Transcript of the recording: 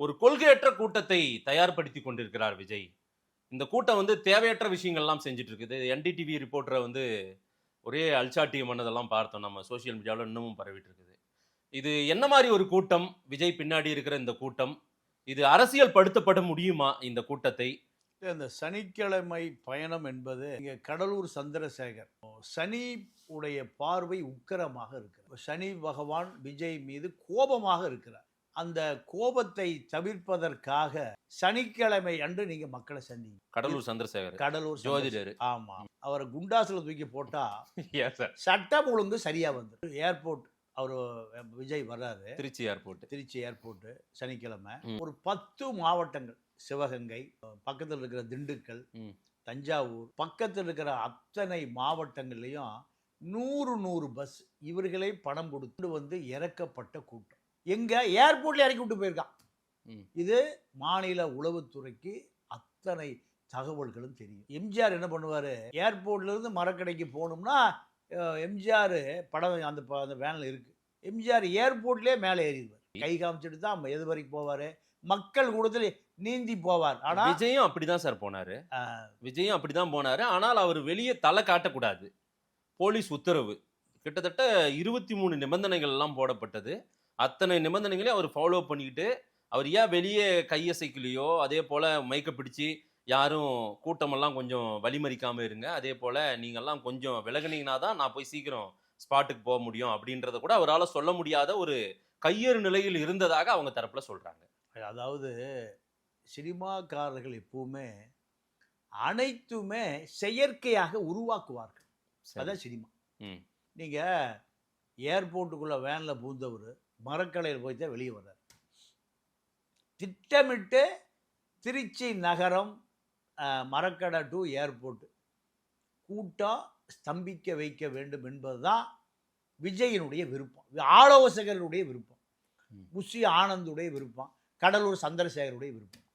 ஒரு கொள்கையற்ற கூட்டத்தை தயார்படுத்தி கொண்டிருக்கிறார் விஜய். இந்த கூட்டம் வந்து தேவையற்ற விஷயங்கள்லாம் செஞ்சுட்டு இருக்குது. என்டிடிவி ரிப்போர்ட்டர வந்து ஒரே அல்சாட்டியம் பண்ணதெல்லாம் பார்த்தோம். நம்ம சோசியல் மீடியாவுல இன்னமும் பரவிட்டு இருக்குது. இது என்ன மாரி ஒரு கூட்டம்? விஜய் பின்னாடி இருக்கிற இந்த கூட்டம். இது அரசியல் படுத்தப்பட முடியுமா இந்த கூட்டத்தை? இந்த சனிக்கிழமை பயணம் என்பது இங்க கடலூர் சந்திரசேகர் சனி உடைய பார்வை உக்கிரமாக இருக்கிறார். சனி பகவான் விஜய் மீது கோபமாக இருக்கிறார். அந்த கோபத்தை தவிர்ப்பதற்காக சனிக்கிழமை அன்று நீங்க மக்களை சந்திங்க. கடலூர் சந்திரசேகர் கடலூர் ஜோதிடர். ஆமா, அவரை குண்டாசுல தூக்கி போட்டா எஸ் சார். சட்டம் ஒழுங்கு சரியா வந்துடும். ஏர்போர்ட் அவரு விஜய் வர்றாரு, திருச்சி ஏர்போர்ட். திருச்சி ஏர்போர்ட் சனிக்கிழமை. ஒரு 10 மாவட்டங்கள், சிவகங்கை பக்கத்தில் இருக்கிற திண்டுக்கல், தஞ்சாவூர் பக்கத்தில் இருக்கிற அத்தனை மாவட்டங்கள்லையும் 100 பஸ் இவர்களே பணம் கொடுத்து வந்து இறக்கப்பட்ட கூட்டம். எங்க ஏர்போர்ட்ல இறக்கி விட்டு போயிருக்கான். இது மாநில உளவுத்துறைக்கு அத்தனை தகவல்களும் தெரியும். எம்ஜிஆர் என்ன பண்ணுவாரு, ஏர்போர்ட்ல இருந்து மரக்கடைக்கு போகணும்னா எம்ஜிஆர் படம் அந்த வேன்ல இருக்கு. எம்ஜிஆர் ஏர்போர்ட்லயே மேலே ஏறிடுவார். கை காமிச்சிட்டு தான் எது வரைக்கும் போவாரு, மக்கள் கூடத்தில் நீந்தி போவார். ஆனா விஜயும் அப்படிதான் சார் போனாரு. விஜயும் அப்படிதான் போனாரு. ஆனால் அவர் வெளியே தலை காட்டக்கூடாது. போலீஸ் உத்தரவு கிட்டத்தட்ட 23 நிபந்தனைகள் எல்லாம் போடப்பட்டது. அத்தனை நிபந்தனைகளையும் அவர் ஃபாலோ பண்ணிக்கிட்டு, அவர் ஏன் வெளியே கையசைக்கலையோ, அதே போல மைக்க பிடிச்சி யாரும் கூட்டமெல்லாம் கொஞ்சம் வழிமறிக்காம இருங்க, அதே போல நீங்கெல்லாம் கொஞ்சம் விலகுனீங்கன்னா தான் நான் போய் சீக்கிரம் ஸ்பாட்டுக்கு போக முடியும் அப்படின்றத கூட அவரால் சொல்ல முடியாத ஒரு கையறு நிலையில் இருந்ததாக அவங்க தரப்புல சொல்றாங்க. அதாவது சினிமாக்காரர்கள் எப்பவுமே அனைத்துமே செயற்கையாக உருவாக்குவார்கள். அதான் சினிமா. நீங்க ஏர்போர்ட்டுக்குள்ள வேன்ல பூந்தவர் மரக்கலையில் போய் தான் வெளியே வர்றார். திட்டமிட்டு திருச்சி நகரம் மரக்கடை டு ஏர்போர்ட் கூட்டம் ஸ்தம்பிக்க வைக்க வேண்டும் என்பதுதான் விஜயினுடைய விருப்பம், ஆலோசகருடைய விருப்பம், புஷி ஆனந்துடைய விருப்பம், கடலூர் சந்திரசேகருடைய விருப்பம்.